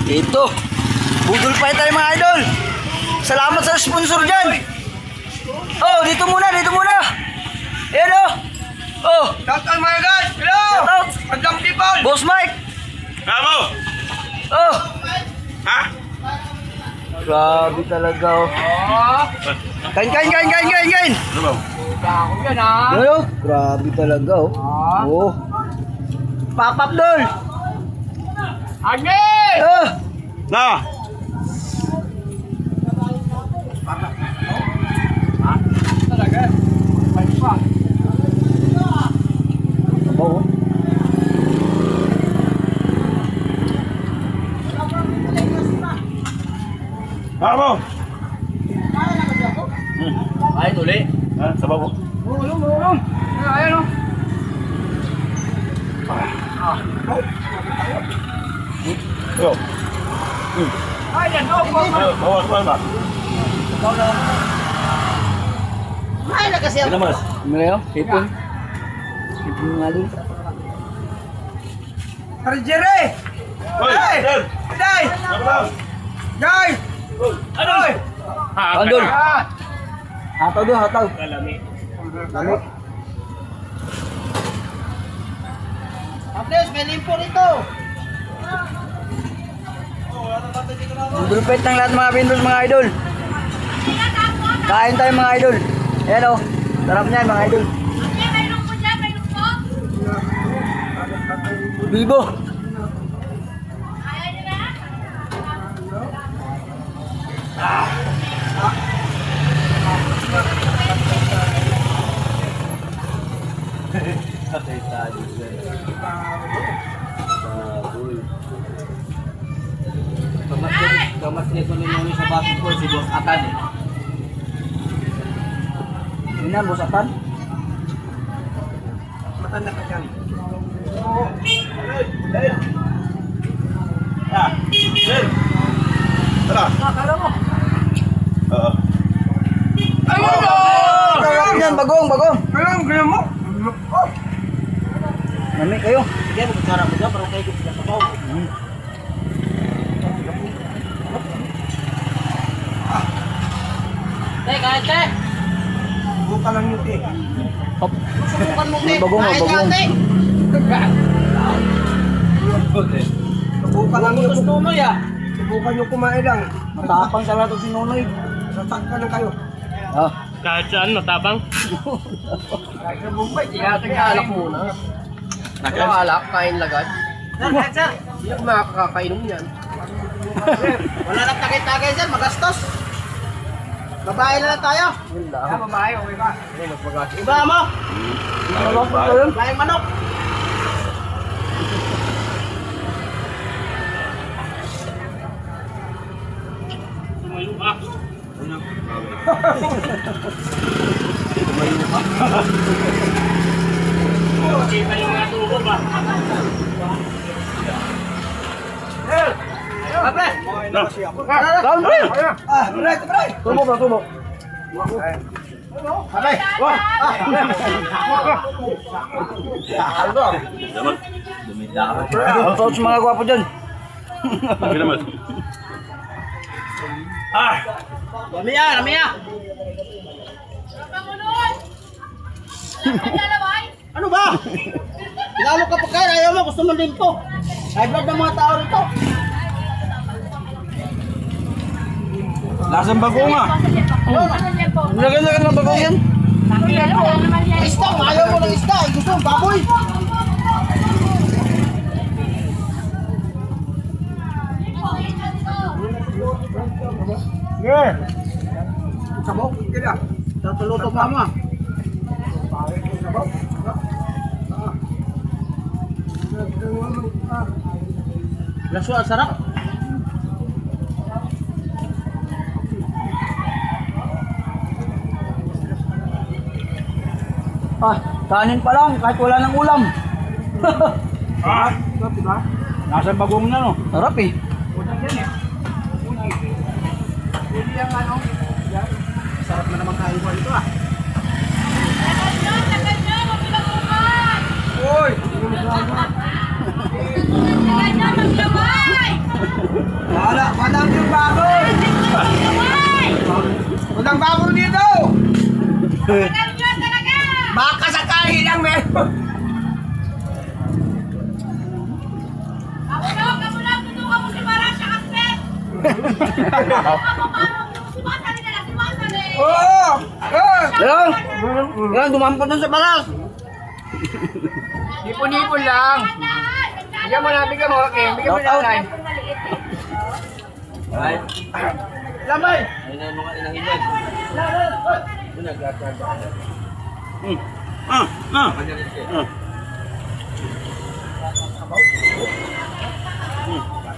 Ito. Budol pa tayo mga idol. Salamat sa sponsor dyan. Oh, dito muna, dito muna. Ayan oh. Oh. Shout out mga guys! Hello! Shout out. Magandang people! Boss Mike. Bravo! Oh. Ha? Grabe talaga oh. Kain. Ano ba? Ako yan ha! Ano? Grabe talaga oh. Oh. Pakpap dol. Agnes! Oh. Na! Talaga? May pa. Oh. Bravo! Ay, tuli. Ha? Sabaw mo? Mulong. Ayan o. Yo. Ayan o. Bawas ba? Ay na kasi ako. Pinamas. Ano Sipon. Sipon nga din. Jerry! Hoy! Hey! Sir! Day! Ano ba? Guys! Ano? Andol. Ah! Hataw doon, hataw. Kalami. Lami. Agnes, may limpo nito. Dulpet ng lahat mga pindol mga idol. Kain tayo mga idol. Ayan o. Sarap niyan mga idol. Bibo. Gamas nito ni Noni sa basketball si Boss Atan. Ini na, Boss Atan. Matanda ka dyan. Ah! Sir! Tara! Nakala mo. Oo. Ayun o! Yan, bagong. Ganyan mo. Nami kayo. Sige, magkara mo dyan, parang kayo sila sa bawo. Kahit te! Buka lang yung tea. Subukan mo te! Bagong. Buka lang yung Tuloy ah! Subukan yung kumain lang. Matapang sa lahat si Nonoy. Nasaan ka lang kayo. Ah. Kahit saan, matabang. Kahit sa Mumbai, tinating alak muna. Ang alak, kain lagad. Hindi ako makakainom yan. Wala nang tagay-tagay dyan, magastos. Babae na lang tayo. Babae, okay ba? Iba mo! Babae manok! Tumayo ka. Okay pa yung natubo ba? Kapre! Down, Bill! Pre! Tubo. Aray! Wah! Damat. Ang sa mga gwapo dyan. Pinamas. Ah! Lamiya! Ano ba? Lalo ka pa kaya, ayaw mo, gusto mo din to. High blood ng mga tao rito. Lasang bagong ah. Lagyan ng bagong yan. Isda, ayaw mo ng isda, gusto mo baboy. Yeah! Sabok, kaya. Tatuluto pa mo. Laso ang sarap. Ah, kanin pa lang kahit wala ng ulam. Ah! Nasa bagong na no? Sarap eh. Hindi yung ano. Sarap na naman kain mo ito ah. Uy! baboy! Walang baboy dito! Baka sa kahilang meron! Oo! Yan! Yan, dumampot na sa balas! Nipon-nipon lang! Bigyan mo na, bigyan mo, okay? Bigyan mo na Shout out. lang. Lamay!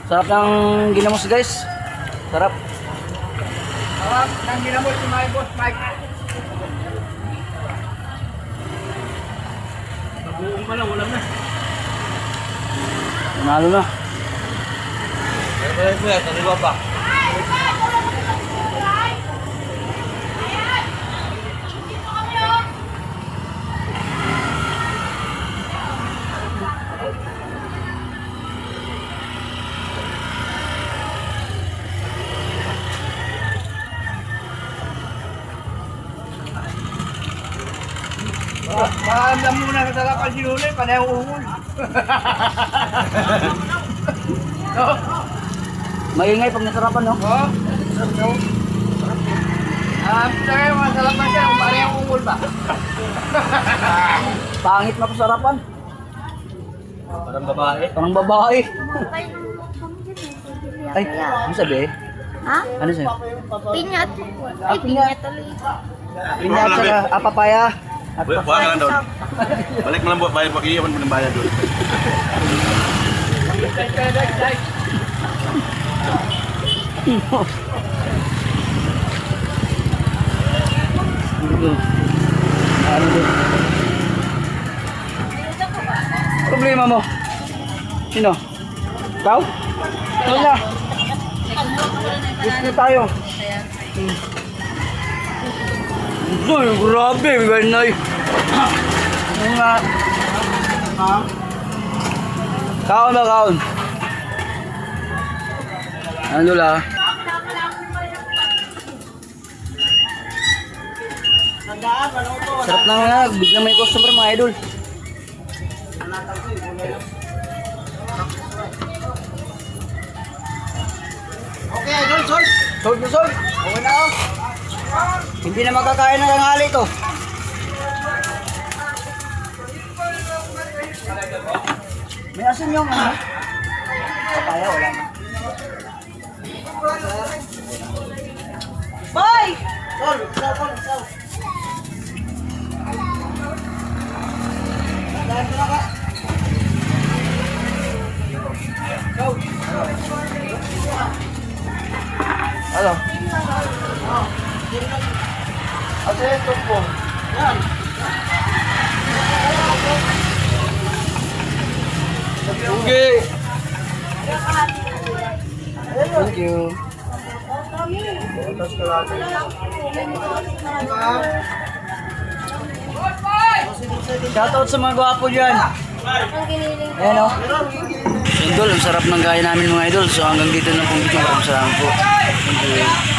Sarap ng ginamos guys. Sarap. Tawag ng ginamot si my boss Mike. Buong pa lang, wala na. Nanalo na. Maalam mo na sa talakan si Luli, panayang ungol. No? Maingay pag nasarapan, no? Oh? No? Tagay mo sa talakan siya, kung panayang ungol ba? Pangit na pasarapan. Parang babae. Parang babae. Ay, ano sabi? Ha? Ano sa'yo? Pinyat. Ay, pinyat ulit. Pinya at saka papaya. At Buka ka lang doon. Balik mo lang buat bayad. Iyawan mo ng bayad doon. Ano din? Problema mo? Sino? Ikaw? Ikaw na. Gusto tayo. Uy, grabe, ganay. Ano nga? Kaon ba kaon? Ano la? Sarap na nga, bigla may customer mga idol. Okay, idol, sold. Sold na sold. Okay na ako. Hindi na makakain ng tanghali to. May asin yung ano? Papaya, wala na. Boy! Sol, sol. Dahil ko na ka. Ano? Ate, ito po. Yan. Okay. Thank you. Shoutout sa mga gwapo dyan. Ayan o. Idol, ang sarap ng gaya namin mga idol. So hanggang dito na pong video. Maraming salamat po. Thank you.